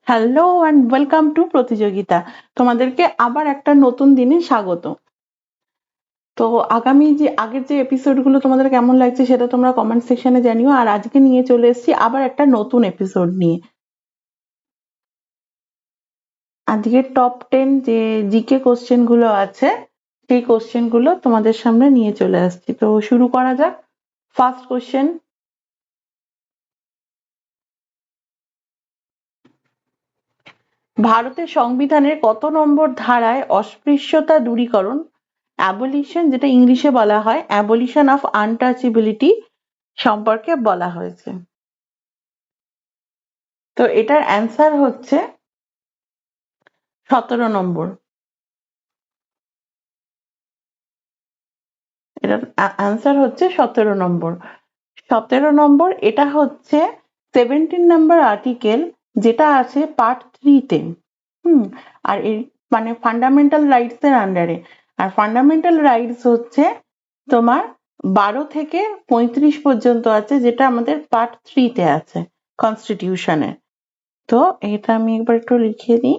Hello and welcome to প্রতিযোগিতা। তোমাদেরকে আবার একটা নতুন দিনে স্বাগত। তো আগামী যে আগের যে এপিসোডগুলো তোমাদের কেমন লাগছে সেটা তোমরা কমেন্ট সেকশনে জানিও। আর আজকে নিয়ে চলে এসেছি আবার একটা নতুন এপিসোড নিয়ে। আজকের টপ 10 যে জিকে কোশ্চেন গুলো আছে সেই কোশ্চেন গুলো তোমাদের সামনে নিয়ে চলে আসছি। তো শুরু করা যাক। ফার্স্ট কোশ্চেন, ভারতের সংবিধানের কত নম্বর ধারায় অস্পৃশ্যতা দূরীকরণ, অ্যাবলিশন, যেটা ইংলিশে বলা হয় অ্যাবলিশন অফ আনটাচেবিলিটি, সম্পর্কে বলা হয়েছে? তো এটার অ্যান্সার হচ্ছে 17 নম্বর। এটার অ্যান্সার হচ্ছে 17 নম্বর। 17 নম্বর, এটা হচ্ছে 17 নম্বর আর্টিকেল, যেটা আছে পার্ট 3-তে। আর এই মানে ফান্ডামেন্টাল রাইটস এর আন্ডারে। আর ফান্ডামেন্টাল রাইটস হচ্ছে তোমার 12 থেকে 35 পর্যন্ত আছে, যেটা আমাদের পার্ট 3-তে আছে কনস্টিটিউশনের। তো এটা আমি একবার একটু লিখে দিই।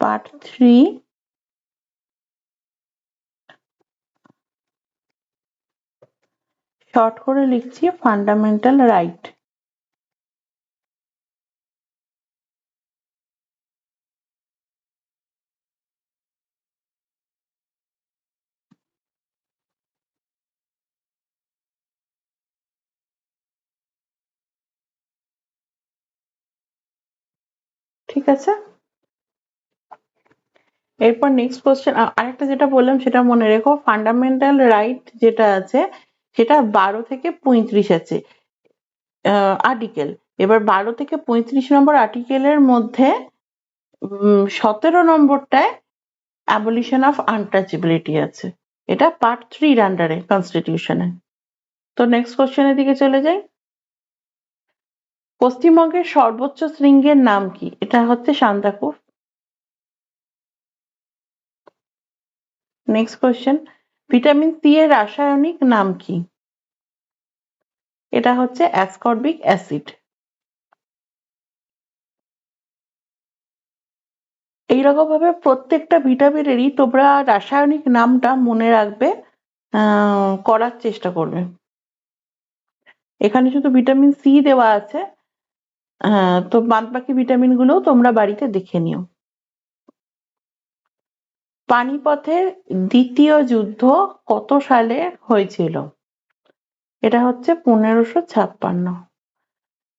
পার্ট 3, শর্ট করে লিখছি ফান্ডামেন্টাল রাইট। ঠিক আছে, এরপর নেক্সট কোশ্চেন। আরেকটা যেটা বললাম সেটা মনে রেখো, ফান্ডামেন্টাল রাইট যেটা আছে সেটা 12 থেকে 35 আছে আর্টিকেল। এবার 12 থেকে 35 নম্বর আর্টিকেলের মধ্যে 17 নম্বরটায় অ্যাবলিশন অফ আনটাচেবিলিটি আছে। এটা পার্ট 3-র আন্ডারে কনস্টিটিউশনে। তো নেক্সট কোশ্চেনের দিকে চলে যাই। পশ্চিমবঙ্গের সর্বোচ্চ শৃঙ্গের নাম কি? এটা হচ্ছে Sandakphu. Next question, vitamin C এর রাসায়নিক নাম কি? এটা হচ্ছে অ্যাসকর্বিক অ্যাসিড। এইরকম ভাবে প্রত্যেকটা ভিটামিনেরই তোমরা রাসায়নিক নামটা মনে রাখবে, করার চেষ্টা করবে। এখানে শুধু ভিটামিন সি দেওয়া আছে, তো বাদ বাকি ভিটামিন গুলো তোমরা বাড়িতে দেখে নিও। পানিপথের দ্বিতীয় যুদ্ধ কত সালে হয়েছিল? এটা হচ্ছে 1556।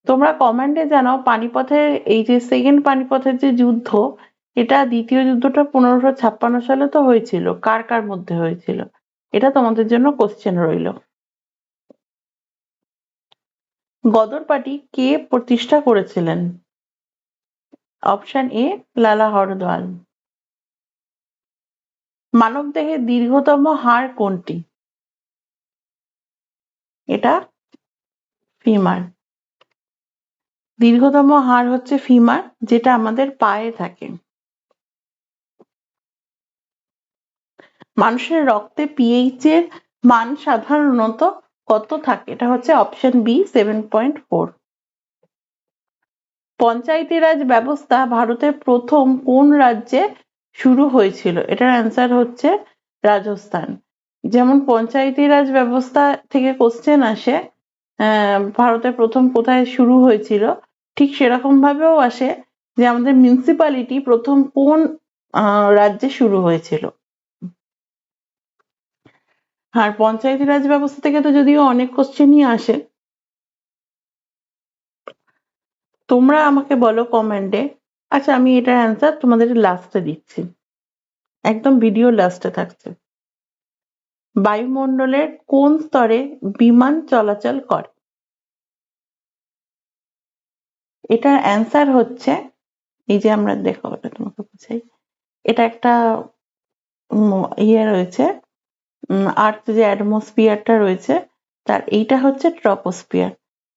তোমরা কমেন্টে জানাও পানিপথের এই যে সেকেন্ড পানিপথের যে যুদ্ধ, এটা দ্বিতীয় যুদ্ধটা 1556 সালে তো হয়েছিল, কার কার মধ্যে হয়েছিল? এটা তোমাদের জন্য কোশ্চেন রইল। গদর পার্টি কে প্রতিষ্ঠা করেছিলেন? অপশন এ, লালা হরদয়াল। মানবদেহের দীর্ঘতম হাড় কোনটি? এটা ফিমার। দীর্ঘতম হাড় হচ্ছে ফিমার, যেটা আমাদের পায়ে থাকে। মানুষের রক্তে পিএইচ এর মান সাধারণত কত থাকে? এটা হচ্ছে অপশন বি, 7.4। পঞ্চায়েতি রাজ ব্যবস্থা ভারতের প্রথম কোন রাজ্যে শুরু হয়েছিল? এটার অ্যান্সার হচ্ছে রাজস্থান। যেমন পঞ্চায়েতি রাজ ব্যবস্থা থেকে কোশ্চেন আসে ভারতের প্রথম কোথায় শুরু হয়েছিল, ঠিক সেরকম ভাবেও আসে যে আমাদের মিউনিসিপ্যালিটি প্রথম কোন রাজ্যে শুরু হয়েছিল। আর পঞ্চায়েতি রাজ ব্যবস্থা থেকে তো যদিও অনেক কোশ্চেনই আসে। তোমরা আমাকে বলো কমেন্টে। আচ্ছা, আমি এটার অ্যান্সার তোমাদের লাস্টে দিচ্ছি, একদম ভিডিও লাস্টে থাকছে। বায়ুমণ্ডলের কোন স্তরে বিমান চলাচল করে? এটার অ্যান্সার হচ্ছে, এই যে আমরা দেখো এটা তোমাকে বুঝাই, এটা একটা ইয়ে রয়েছে, আর্থ যে অ্যাটমসফিয়ারটা রয়েছে তার এইটা হচ্ছে ট্রপোস্ফিয়ার,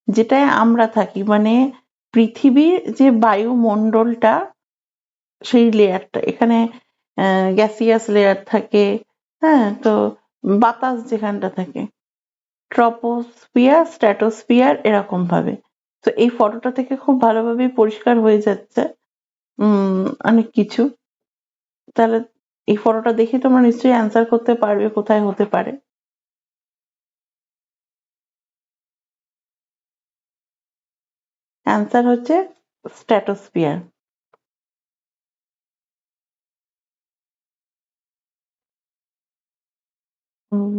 যেটায় আমরা থাকি, মানে পৃথিবীর যে বায়ুমণ্ডলটা সেই লেয়ারটা। এখানে গ্যাসিয়াস লেয়ার থাকে, হ্যাঁ, তো বাতাস যেখানটা থাকে, ট্রপোস্ফিয়ার, স্ট্র্যাটোস্ফিয়ার, এরকম ভাবে। তো এই ফটোটা থেকে খুব ভালোভাবে পরিষ্কার হয়ে যাচ্ছে অনেক কিছু। তাহলে এই ফটোটা দেখে তোমরা নিশ্চয়ই অ্যান্সার করতে পারবে কোথায় হতে পারে। অ্যান্সার হচ্ছে স্ট্র্যাটোস্ফিয়ার।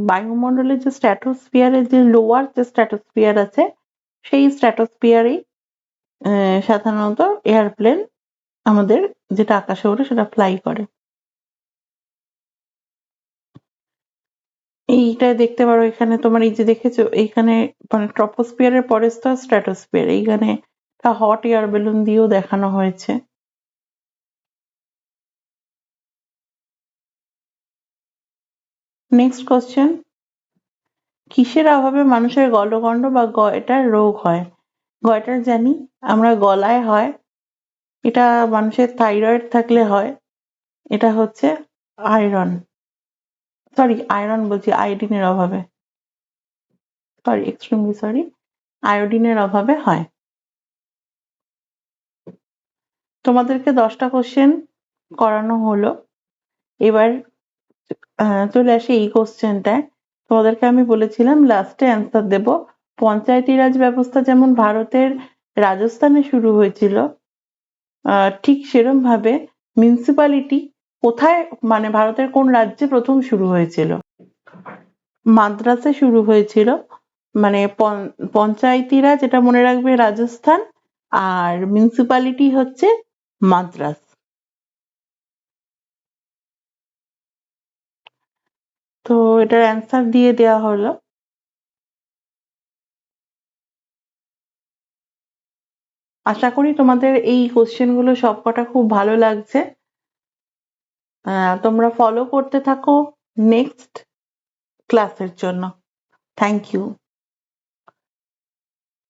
বায়ুমণ্ডলের যে স্ট্র্যাটোস্ফিয়ারের যে লোয়ার যে স্ট্র্যাটোস্ফিয়ার আছে, সেই স্ট্র্যাটোস্ফিয়ারেই সাধারণত এয়ারপ্লেন আমাদের যেটা আকাশে ওঠে সেটা ফ্লাই করে। এইটা দেখতে পারো, এখানে তোমার এই যে দেখেছো এইখানে মানে ট্রপোস্ফিয়ারের পরের স্তর স্ট্র্যাটোস্ফিয়ার, এইখানে হট এয়ার বেলুন দিয়েও দেখানো হয়েছে। নেক্সট কোশ্চেন, কিসের অভাবে মানুষের গলগণ্ড বা গয়টার রোগ হয়? গয়টার জানি আমরা গলায় হয়, এটা মানুষের থাইরয়েড থাকলে হয়, এটা হচ্ছে আয়রন, সরি আয়রন বলছি, আয়োডিনের অভাবে, সরি এক্সট্রিমলি সরি, আয়োডিনের অভাবে হয়। তোমাদেরকে 10টা কোশ্চেন করানো হলো, এবার চলে আসি এই কোশ্চেনটায়। তোমাদেরকে আমি বলেছিলাম লাস্টে অ্যান্সার দেব। পঞ্চায়েতি রাজ ব্যবস্থা যেমন ভারতের রাজস্থানে শুরু হয়েছিল, ঠিক সেরম ভাবে মিউনিসিপ্যালিটি কোথায়, মানে ভারতের কোন রাজ্যে প্রথম শুরু হয়েছিল? মাদ্রাসে শুরু হয়েছিল। মানে পঞ্চায়েতি রাজ, এটা মনে রাখবে, রাজস্থান, আর মিউনিসিপ্যালিটি হচ্ছে মাদ্রাস। তো এটার অ্যান্সার দিয়ে দেওয়া হলো। আশা করি তোমাদের এই কোশ্চেন গুলো সবকটা খুব ভালো লাগছে। তোমরা ফলো করতে থাকো নেক্সট ক্লাসের জন্য। Thank you.